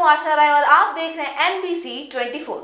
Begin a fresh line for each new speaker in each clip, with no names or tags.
हूं आशा राय और आप देख रहे हैं NBC 24।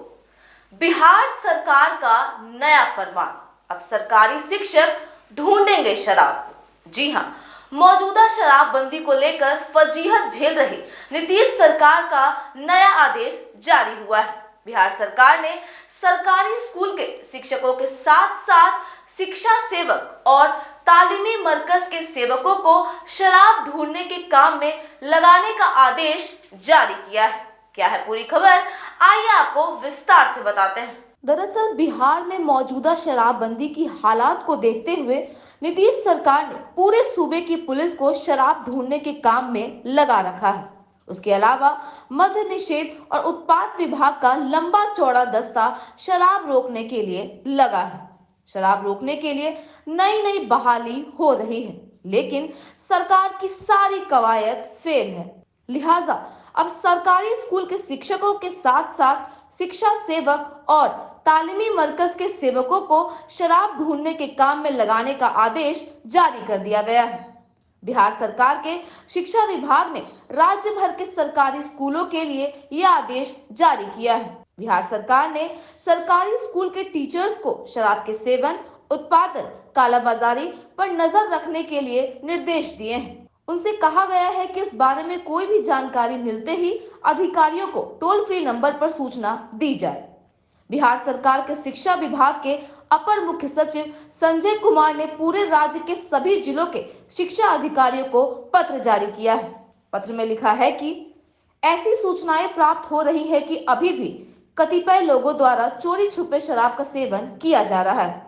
बिहार सरकार का नया फरमान, अब सरकारी शिक्षक ढूंढेंगे शराब। जी हां, मौजूदा शराबबंदी को लेकर फजीहत झेल रही नीतीश सरकार का नया आदेश जारी हुआ है। बिहार सरकार ने सरकारी स्कूल के शिक्षकों के साथ साथ शिक्षा सेवक और तालीमी मरकज के सेवकों को शराब ढूंढने के काम में लगाने का आदेश जारी किया है। क्या है पूरी खबर, आइए आपको विस्तार से बताते हैं।
दरअसल बिहार में मौजूदा शराबबंदी की हालात को देखते हुए नीतीश सरकार ने पूरे सूबे की पुलिस को शराब ढूंढने के काम में लगा रखा है। उसके अलावा मद्य निषेध और उत्पाद विभाग का लंबा चौड़ा दस्ता शराब रोकने के लिए लगा है। शराब रोकने के लिए नई नई बहाली हो रही है, लेकिन सरकार की सारी कवायद फेल है। लिहाजा अब सरकारी स्कूल के शिक्षकों के साथ साथ शिक्षा सेवक और तालीमी मरकज के सेवकों को शराब ढूंढने के काम में लगाने का आदेश जारी कर दिया गया है। बिहार सरकार के शिक्षा विभाग ने राज्य भर के सरकारी स्कूलों के लिए यह आदेश जारी किया है। बिहार सरकार ने सरकारी स्कूल के टीचर्स को शराब के सेवन, उत्पादन, कालाबाजारी पर नजर रखने के लिए निर्देश दिए हैं। उनसे कहा गया है कि इस बारे में कोई भी जानकारी मिलते ही अधिकारियों को टोल फ्री नंबर पर सूचना दी जाए। बिहार सरकार के शिक्षा विभाग के अपर मुख्य सचिव संजय कुमार ने पूरे राज्य के सभी जिलों के शिक्षा अधिकारियों को पत्र जारी किया है। पत्र में लिखा है कि ऐसी सूचनाएं प्राप्त हो रही है कि अभी भी कतिपय लोगों द्वारा चोरी छुपे शराब का सेवन किया जा रहा है।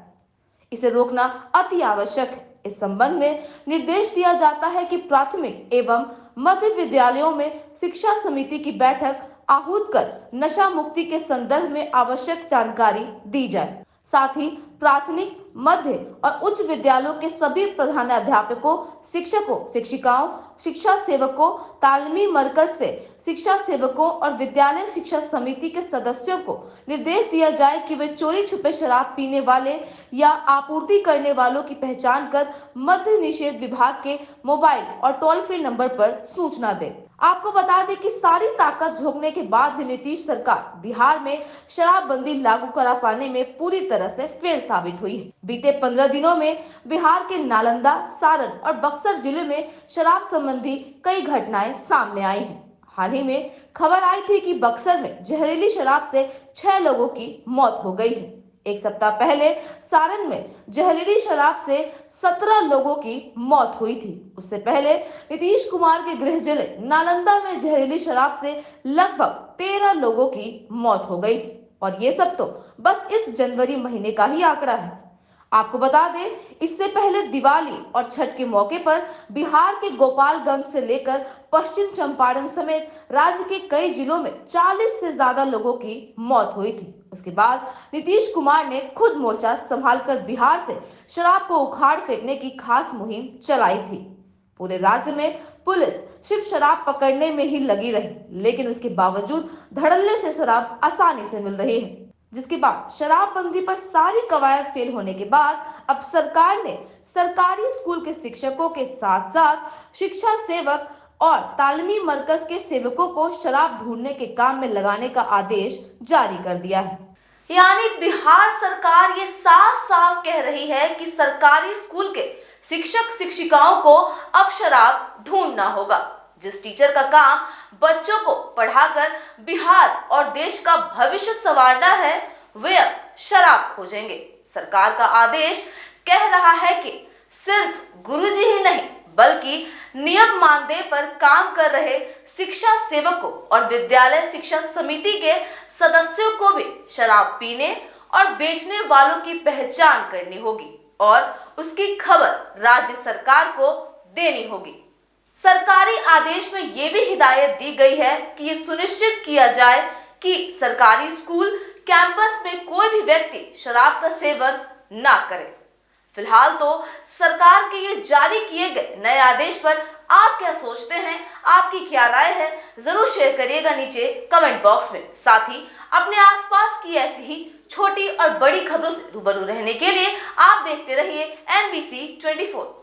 इसे रोकना अति आवश्यक है। इस संबंध में निर्देश दिया जाता है कि प्राथमिक एवं मध्य विद्यालयों में शिक्षा समिति की बैठक आहूत कर नशा मुक्ति के संदर्भ में आवश्यक जानकारी दी जाए। साथ ही प्राथमिक, मध्य और उच्च विद्यालयों के सभी प्रधानाध्यापकों, शिक्षकों, शिक्षिकाओं, शिक्षा सेवकों, तालीमी मरकज से शिक्षा सेवकों और विद्यालय शिक्षा समिति के सदस्यों को निर्देश दिया जाए कि वे चोरी छुपे शराब पीने वाले या आपूर्ति करने वालों की पहचान कर मद्य निषेध विभाग के मोबाइल और टोल फ्री नंबर पर सूचना दें। आपको बता दें कि सारी ताकत झोंकने के बाद भी नीतीश सरकार बिहार में शराबबंदी लागू करा पाने में पूरी तरह से फेल साबित हुई है। बीते 15 दिनों में बिहार के नालंदा, सारण और बक्सर जिले में शराब संबंधी कई घटनाएं सामने आई हैं। हाल ही में खबर आई थी कि बक्सर में जहरीली शराब से 6 लोगों की मौत हो गई है। एक सप्ताह पहले सारण में जहरीली शराब से 17 लोगों की मौत हुई थी। उससे पहले नीतीश कुमार के गृह जिले नालंदा में जहरीली शराब से लगभग 13 लोगों की मौत हो गई थी। और ये सब तो बस इस जनवरी महीने का ही आंकड़ा है। आपको बता दें, इससे पहले दिवाली और छठ के मौके पर बिहार के गोपालगंज से लेकर पश्चिम चंपारण समेत राज्य के कई जिलों में 40 से ज्यादा लोगों की मौत हुई थी। उसके बाद नीतीश कुमार ने खुद मोर्चा संभालकर बिहार से शराब को उखाड़ फेंकने की खास मुहिम चलाई थी। पूरे राज्य में पुलिस सिर्फ शराब पकड़ने में ही लगी रही, लेकिन उसके बावजूद धड़ल्ले से शराब आसानी से मिल रही है। जिसके बाद शराबबंदी पर सारी कवायद फेल होने के बाद अब सरकार ने सरकारी स्कूल के शिक्षकों के साथ साथ शिक्षा सेवक और तालीमी मरकज के सेवकों को शराब ढूंढने के काम में लगाने का आदेश जारी कर दिया है।
यानी बिहार सरकार ये साफ साफ कह रही है कि सरकारी स्कूल के शिक्षक शिक्षिकाओं को अब शराब ढूंढना होगा। जिस टीचर का काम बच्चों को पढ़ाकर बिहार और देश का भविष्य संवारना है, वे अब शराब खोजेंगे। सरकार का आदेश कह रहा है कि सिर्फ गुरुजी ही नहीं बल्कि नियम मानदेय पर काम कर रहे शिक्षा सेवकों और विद्यालय शिक्षा समिति के सदस्यों को भी शराब पीने और बेचने वालों की पहचान करनी होगी और उसकी खबर राज्य सरकार को देनी होगी। सरकारी आदेश में यह भी हिदायत दी गई है कि ये सुनिश्चित किया जाए कि सरकारी स्कूल कैंपस में कोई भी व्यक्ति शराब का सेवन ना करे। फिलहाल तो सरकार के ये जारी किए गए नए आदेश पर आप क्या सोचते हैं, आपकी क्या राय है, जरूर शेयर करिएगा नीचे कमेंट बॉक्स में। साथ ही अपने आसपास की ऐसी ही छोटी और बड़ी खबरों से रूबरू रहने के लिए आप देखते रहिए NBC 24।